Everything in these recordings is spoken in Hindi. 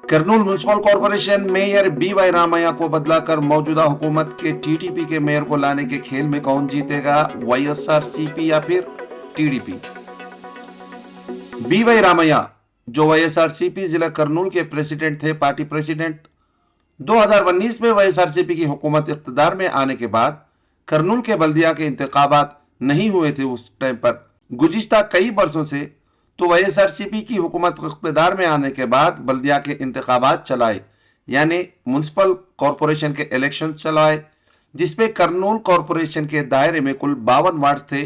Kurnool municipal corporation mayor B Y Ramaiah को बदलाकर मौजूदा हुकूमत के टीडीपी के मेयर को लाने के खेल में कौन जीतेगा, वाईएसआरसीपी या फिर टीडीपी? बी वाई रामैया, जो वाईएसआरसीपी जिला कर्नूल के प्रेसिडेंट थे, पार्टी प्रेसिडेंट, 2019 में वाईएसआरसीपी की हुकूमत इख्तिदार में आने के बाद कर्नूल के बल्दिया के इंतखाबात नहीं हुए थे उस टाइम पर। गुज़िश्ता कई बरसों से तो वाईएसआरसीपी की हुकूमत इख्तिदार में आने के बाद बल्दिया के इंतखाबात चलाए, यानी म्युनिसिपल कॉरपोरेशन के इलेक्शन चलाए, जिसमें कर्नूल कॉरपोरेशन के दायरे में कुल 52 वार्ड थे।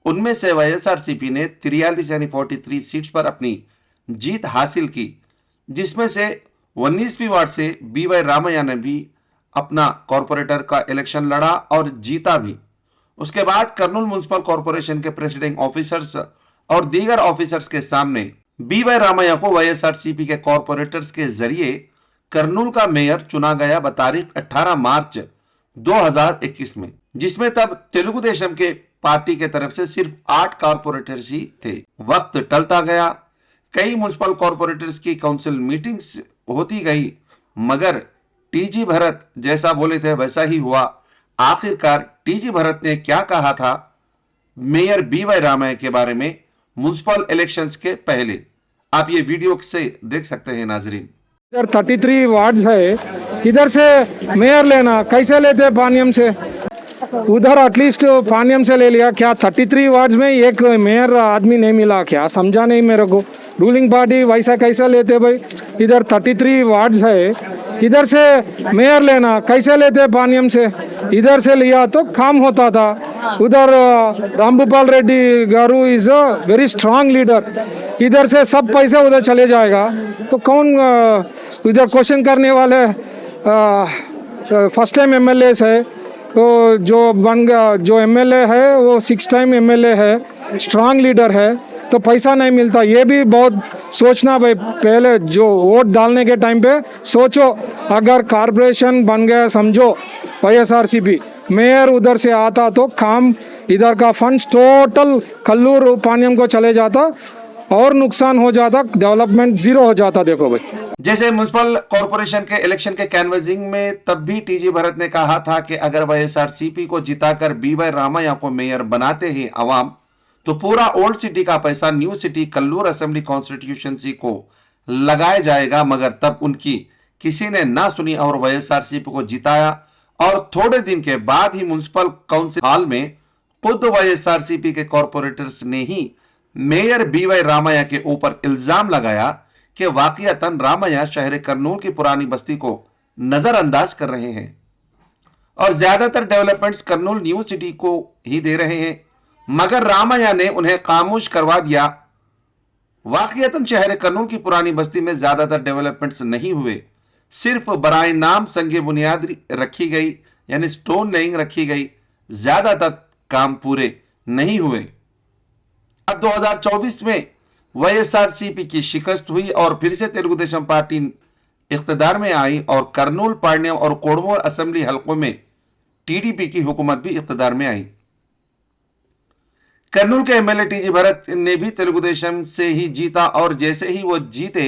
उनमें से वाईएसआरसीपी ने 43 यानी 43 सीट्स पर अपनी जीत हासिल की, जिसमें से 19वीं वार्ड से बी वाई रामैया ने भी अपना कॉरपोरेटर का इलेक्शन लड़ा और जीता भी। उसके बाद कर्नूल म्युनिसिपल कॉरपोरेशन के प्रेसिडिंग ऑफिसर्स और दीगर ऑफिसर्स के सामने बी वाई रामैया को वाईएसआरसीपी के कॉरपोरेटर्स के जरिए कर्नूल का मेयर चुना गया बतारीख 18 मार्च 2021 में, जिसमें तब तेलुगु देशम के पार्टी के तरफ से सिर्फ 8 कॉरपोरेटर्स ही थे। वक्त टलता गया, कई म्युनिसिपल कॉरपोरेटर्स की काउंसिल मीटिंग्स होती गई, मगर टीजी भरत जैसा बोले थे वैसा ही हुआ। आखिरकार टीजी भरत ने क्या कहा था मेयर बी वाई रामैया के बारे में म्युनिसिपल इलेक्शंस के पहले, आप ये वीडियो से देख सकते हैं नाजरीन। इधर 33 वार्ड्स है, इधर से मेयर लेना कैसे लेते पानियम से, उधर एटलीस्ट पानियम से ले लिया। क्या 33 वार्ड्स में एक मेयर आदमी नहीं मिला क्या, समझा नहीं मेरे को। रूलिंग पार्टी वैसा कैसे लेते भाई? इधर 33 वार्ड्स है, इधर से मेयर लेना कैसे लेते पानियम से, इधर से लिया तो काम होता था। उधर Rambhupal Reddy garu is a very strong leader, इधर से सब पैसा उधर चले जाएगा तो कौन इधर क्वेश्चन करने वाले? फर्स्ट टाइम एमएलए है तो जो बन गया, जो एमएलए है वो 6 टाइम एमएलए है, स्ट्रांग लीडर है, तो पैसा नहीं मिलता। ये भी बहुत सोचना भाई, पहले जो वोट डालने के टाइम पे सोचो। अगर कॉर्पोरेशन बन गया, समझो वाईएसआरसीपी मेयर उधर से आता तो काम, इधर का फंड्स टोटल कल्लूर पानियम को चले जाता और नुकसान हो जाता, डेवलपमेंट जीरो हो जाता। देखो भाई, जैसे म्युनिसिपल कॉरपोरेशन के इलेक्शन के कैनवसिंग में तब भी टीजी भरत ने कहा था कि अगर वाईएसआरसीपी को जिताकर बी वाई रामैया को मेयर बनाते हैं अवाम, तो पूरा ओल्ड सिटी का पैसा न्यू सिटी कल्लूर असेंबली कॉन्स्टिट्यूशंसी को लगाया जाएगा। मगर तब उनकी किसी ने ना सुनी और वाईएसआरसीपी को जिताया, और थोड़े दिन के बाद ही म्युनिसिपल काउंसिल हॉल में खुद वाईएसआरसीपी के कॉरपोरेटर्स ने ही मेयर बी वाई रामैया के ऊपर इल्जाम लगाया कि वाकईतन रामैया शहर कर्नूल की पुरानी बस्ती को नजरअंदाज कर रहे हैं और ज्यादातर डेवलपमेंट्स कर्नूल न्यू सिटी को ही दे रहे हैं, मगर रामैया ने उन्हें खामोश करवा दिया। वाकईतन शहर कर्नूल की पुरानी बस्ती में ज्यादातर डेवलपमेंट्स नहीं हुए, सिर्फ बराए नाम संगे बुनियाद रखी गई, यानी स्टोन लेइंग रखी गई, ज्यादातर काम पूरे नहीं हुए। अब 2024 में वाईएसआरसीपी की शिकस्त हुई और फिर से तेलुगु देशम पार्टी इख्तिदार में आई और कर्नूल, पांड्यम और कोड़मोर असेंबली हलकों में टीडीपी की हुकूमत भी इख्तिदार में आई। कर्नूल के एमएलए टीजी भरत ने भी तेलुगु देशम से ही जीता और जैसे ही वो जीते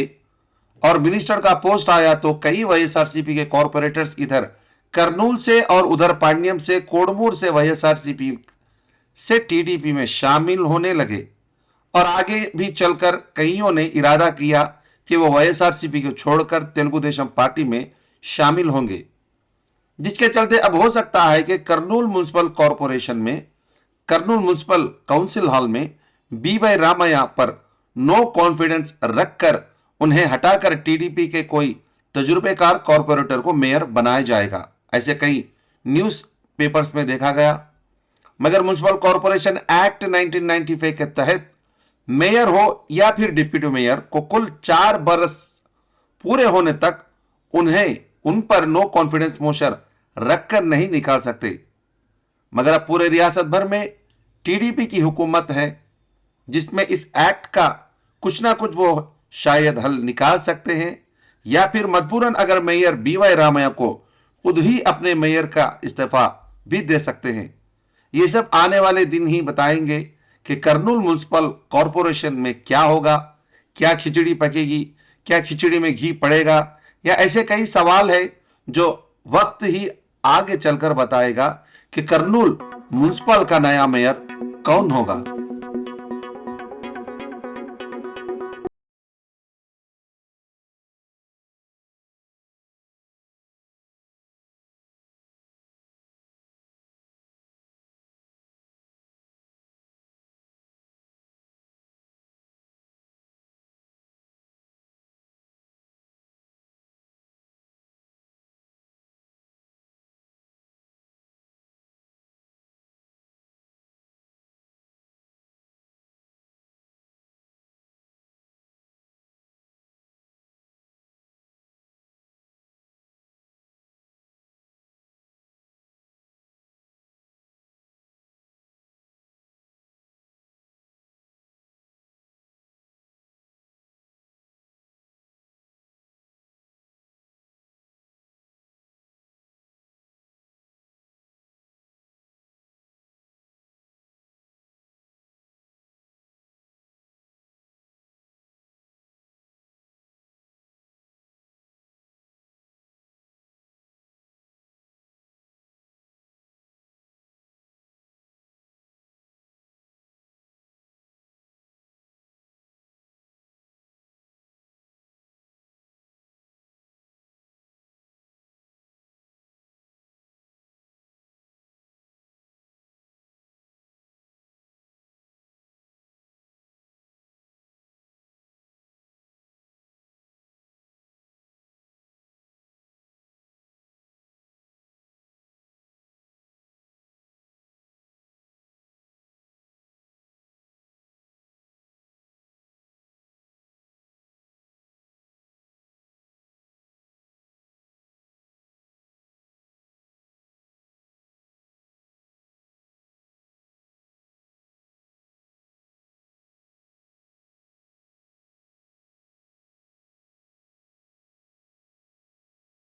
और मिनिस्टर का पोस्ट आया तो कई वाईएसआरसीपी के कॉरपोरेटर्स इधर कर्नूल से और उधर पांड्यम से, कोड़मोर से वाईएसआरसीपी से टीडीपी में शामिल होने लगे और आगे भी चलकर कईयों ने इरादा किया कि वो वाईएसआरसीपी को छोड़कर तेलुगु देशम पार्टी में शामिल होंगे, जिसके चलते अब हो सकता है कि कर्नूल म्युनिसिपल कॉरपोरेशन में, कर्नूल म्युनिसिपल काउंसिल हॉल में बी वाई रामैया पर नो कॉन्फिडेंस रखकर उन्हें हटाकर टीडीपी के कोई तजुर्बेकार कॉरपोरेटर को मेयर बनाया जाएगा। ऐसे कई न्यूज पेपर्स में देखा गया। मगर म्युनिसिपल कॉरपोरेशन एक्ट 1995 के तहत मेयर हो या फिर डिप्टी मेयर को कुल 4 बरस पूरे होने तक उन पर नो कॉन्फिडेंस मोशन रखकर नहीं निकाल सकते। मगर अब पूरे रियासत भर में टीडीपी की हुकूमत है, जिसमें इस एक्ट का कुछ ना कुछ वो शायद हल निकाल सकते हैं, या फिर मजबूरन अगर मेयर बी वाई रामैया को खुद ही अपने मेयर का इस्तीफा भी दे सकते हैं। ये सब आने वाले दिन ही बताएंगे कि कर्नूल म्युनिसिपल कॉरपोरेशन में क्या होगा, क्या खिचड़ी पकेगी, क्या खिचड़ी में घी पड़ेगा, या ऐसे कई सवाल है जो वक्त ही आगे चलकर बताएगा कि कर्नूल म्युनिसिपल का नया मेयर कौन होगा।